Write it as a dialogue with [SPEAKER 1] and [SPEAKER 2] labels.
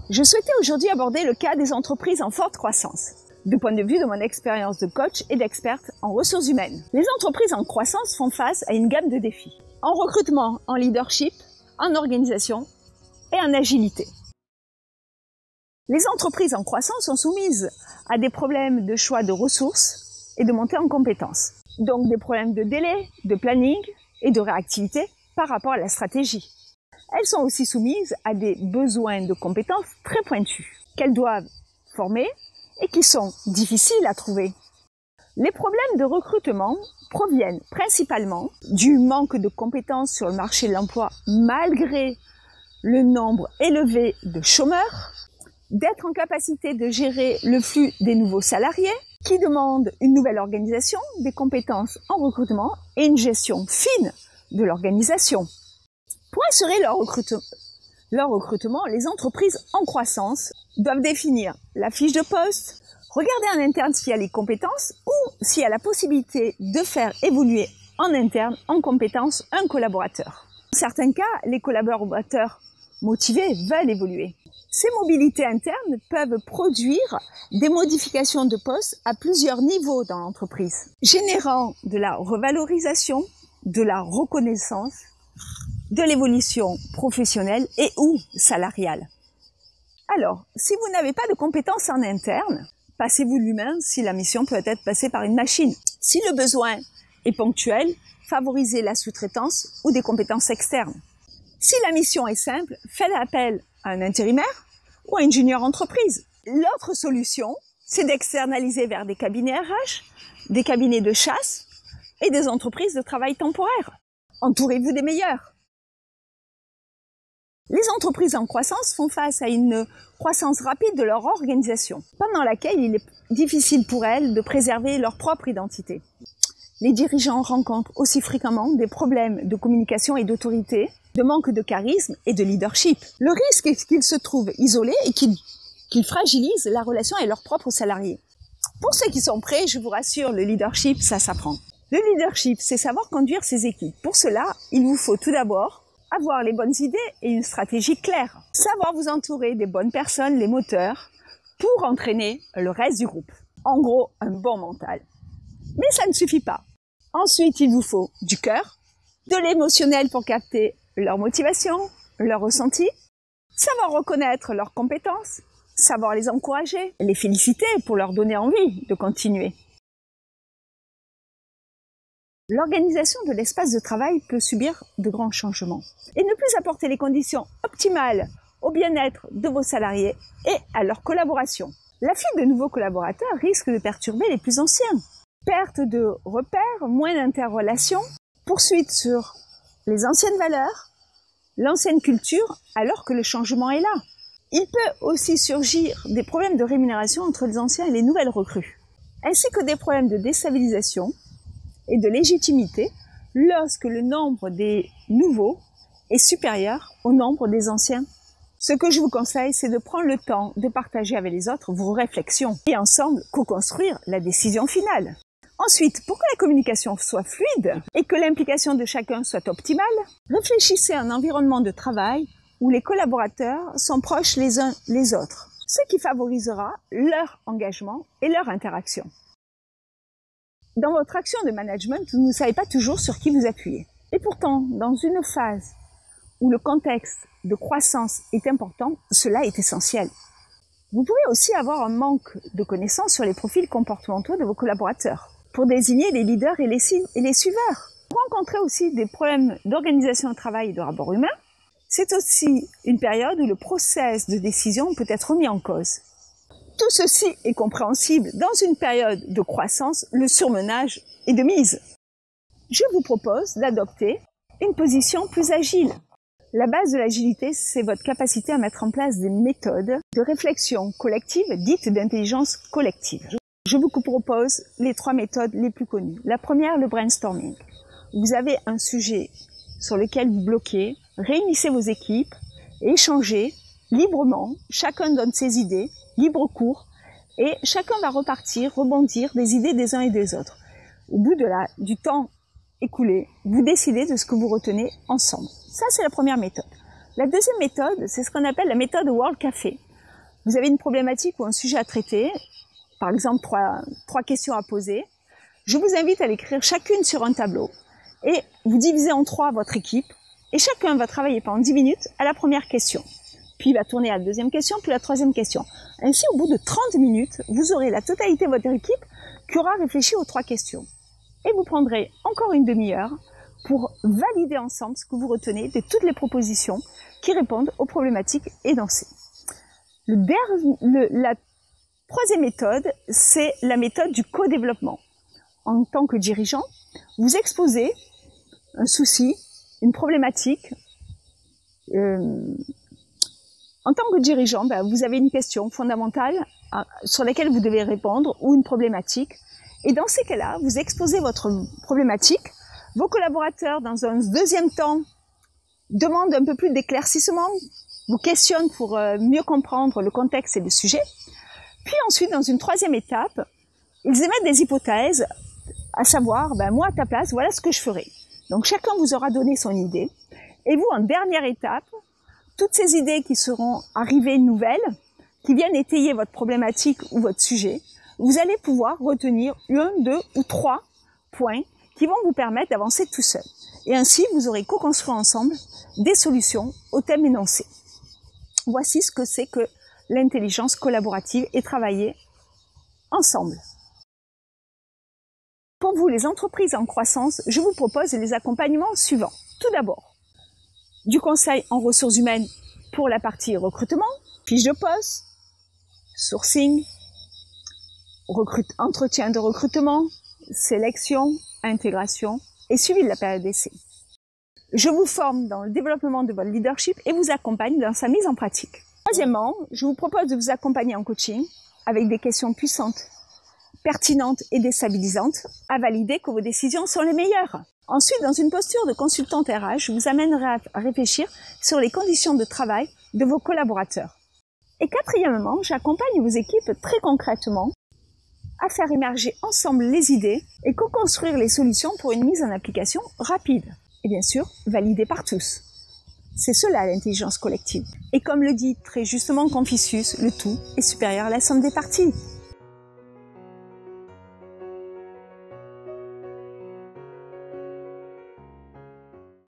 [SPEAKER 1] Je souhaitais aujourd'hui aborder le cas des entreprises en forte croissance, du point de vue de mon expérience de coach et d'experte en ressources humaines. Les entreprises en croissance font face à une gamme de défis, en recrutement, en leadership, en organisation et en agilité. Les entreprises en croissance sont soumises à des problèmes de choix de ressources et de montée en compétences. Donc des problèmes de délai, de planning et de réactivité par rapport à la stratégie. Elles sont aussi soumises à des besoins de compétences très pointus qu'elles doivent former et qui sont difficiles à trouver. Les problèmes de recrutement proviennent principalement du manque de compétences sur le marché de l'emploi malgré le nombre élevé de chômeurs, d'être en capacité de gérer le flux des nouveaux salariés qui demandent une nouvelle organisation, des compétences en recrutement et une gestion fine de l'organisation. Pour assurer leur recrutement, les entreprises en croissance doivent définir la fiche de poste, regarder en interne s'il y a les compétences ou s'il y a la possibilité de faire évoluer en interne en compétences un collaborateur. Dans certains cas, les collaborateurs motivés veulent évoluer. Ces mobilités internes peuvent produire des modifications de poste à plusieurs niveaux dans l'entreprise, générant de la revalorisation, de la reconnaissance, de l'évolution professionnelle et ou salariale. Alors, si vous n'avez pas de compétences en interne, passez-vous de l'humain si la mission peut être passée par une machine. Si le besoin est ponctuel, favorisez la sous-traitance ou des compétences externes. Si la mission est simple, faites appel à un intérimaire ou à une junior entreprise. L'autre solution, c'est d'externaliser vers des cabinets RH, des cabinets de chasse et des entreprises de travail temporaire. Entourez-vous des meilleurs. Les entreprises en croissance font face à une croissance rapide de leur organisation, pendant laquelle il est difficile pour elles de préserver leur propre identité. Les dirigeants rencontrent aussi fréquemment des problèmes de communication et d'autorité, de manque de charisme et de leadership. Le risque est qu'ils se trouvent isolés et qu'ils fragilisent la relation avec leurs propres salariés. Pour ceux qui sont prêts, je vous rassure, le leadership, ça s'apprend. Le leadership, c'est savoir conduire ses équipes. Pour cela, il vous faut tout d'abord avoir les bonnes idées et une stratégie claire. Savoir vous entourer des bonnes personnes, les moteurs, pour entraîner le reste du groupe. En gros, un bon mental. Mais ça ne suffit pas. Ensuite, il vous faut du cœur, de l'émotionnel pour capter leur motivation, leur ressenti, savoir reconnaître leurs compétences, savoir les encourager, les féliciter pour leur donner envie de continuer. L'organisation de l'espace de travail peut subir de grands changements et ne plus apporter les conditions optimales au bien-être de vos salariés et à leur collaboration. La fuite de nouveaux collaborateurs risque de perturber les plus anciens. Perte de repères, moins d'interrelations, poursuite sur les anciennes valeurs, l'ancienne culture, alors que le changement est là. Il peut aussi surgir des problèmes de rémunération entre les anciens et les nouvelles recrues, ainsi que des problèmes de déstabilisation et de légitimité lorsque le nombre des nouveaux est supérieur au nombre des anciens. Ce que je vous conseille, c'est de prendre le temps de partager avec les autres vos réflexions et ensemble co-construire la décision finale. Ensuite, pour que la communication soit fluide et que l'implication de chacun soit optimale, réfléchissez à un environnement de travail où les collaborateurs sont proches les uns les autres, ce qui favorisera leur engagement et leur interaction. Dans votre action de management, vous ne savez pas toujours sur qui vous appuyer. Et pourtant, dans une phase où le contexte de croissance est important, cela est essentiel. Vous pouvez aussi avoir un manque de connaissances sur les profils comportementaux de vos collaborateurs pour désigner les leaders et les suiveurs. Vous rencontrez aussi des problèmes d'organisation au travail et de rapport humain. C'est aussi une période où le process de décision peut être mis en cause. Tout ceci est compréhensible dans une période de croissance, le surmenage est de mise. Je vous propose d'adopter une position plus agile. La base de l'agilité, c'est votre capacité à mettre en place des méthodes de réflexion collective, dites d'intelligence collective. Je vous propose les 3 méthodes les plus connues. La première, le brainstorming. Vous avez un sujet sur lequel vous bloquez, réunissez vos équipes et échangez librement. Chacun donne ses idées, libre cours, et chacun va repartir, rebondir des idées des uns et des autres. Au bout du temps écoulé, vous décidez de ce que vous retenez ensemble. Ça, c'est la première méthode. La deuxième méthode, c'est ce qu'on appelle la méthode World Café. Vous avez une problématique ou un sujet à traiter, par exemple trois questions à poser. Je vous invite à l'écrire chacune sur un tableau et vous divisez en 3 votre équipe et chacun va travailler pendant 10 minutes à la première question. Puis il va tourner à la deuxième question, puis la troisième question. Ainsi, au bout de 30 minutes, vous aurez la totalité de votre équipe qui aura réfléchi aux 3 questions. Et vous prendrez encore une demi-heure pour valider ensemble ce que vous retenez de toutes les propositions qui répondent aux problématiques énoncées. La troisième méthode, c'est la méthode du co-développement. En tant que dirigeant, vous exposez un souci, une problématique. En tant que dirigeant, vous avez une question fondamentale sur laquelle vous devez répondre ou une problématique. Et dans ces cas-là, vous exposez votre problématique. Vos collaborateurs, dans un deuxième temps, demandent un peu plus d'éclaircissement, vous questionnent pour mieux comprendre le contexte et le sujet. Puis ensuite, dans une troisième étape, ils émettent des hypothèses, à savoir, moi à ta place, voilà ce que je ferais. Donc chacun vous aura donné son idée. Et vous, en dernière étape, toutes ces idées qui seront arrivées nouvelles, qui viennent étayer votre problématique ou votre sujet, vous allez pouvoir retenir 1, 2 ou 3 points qui vont vous permettre d'avancer tout seul. Et ainsi, vous aurez co-construit ensemble des solutions au thème énoncé. Voici ce que c'est que l'intelligence collaborative et travailler ensemble. Pour vous, les entreprises en croissance, je vous propose les accompagnements suivants. Tout d'abord, du conseil en ressources humaines pour la partie recrutement, fiche de poste, sourcing, entretien de recrutement, sélection, intégration et suivi de la période d'essai. Je vous forme dans le développement de votre leadership et vous accompagne dans sa mise en pratique. Troisièmement, je vous propose de vous accompagner en coaching avec des questions puissantes, pertinentes et déstabilisantes à valider que vos décisions sont les meilleures. Ensuite, dans une posture de consultante RH, je vous amènerai à réfléchir sur les conditions de travail de vos collaborateurs. Et quatrièmement, j'accompagne vos équipes très concrètement à faire émerger ensemble les idées et co-construire les solutions pour une mise en application rapide. Et bien sûr, validée par tous. C'est cela l'intelligence collective. Et comme le dit très justement Confucius, le tout est supérieur à la somme des parties.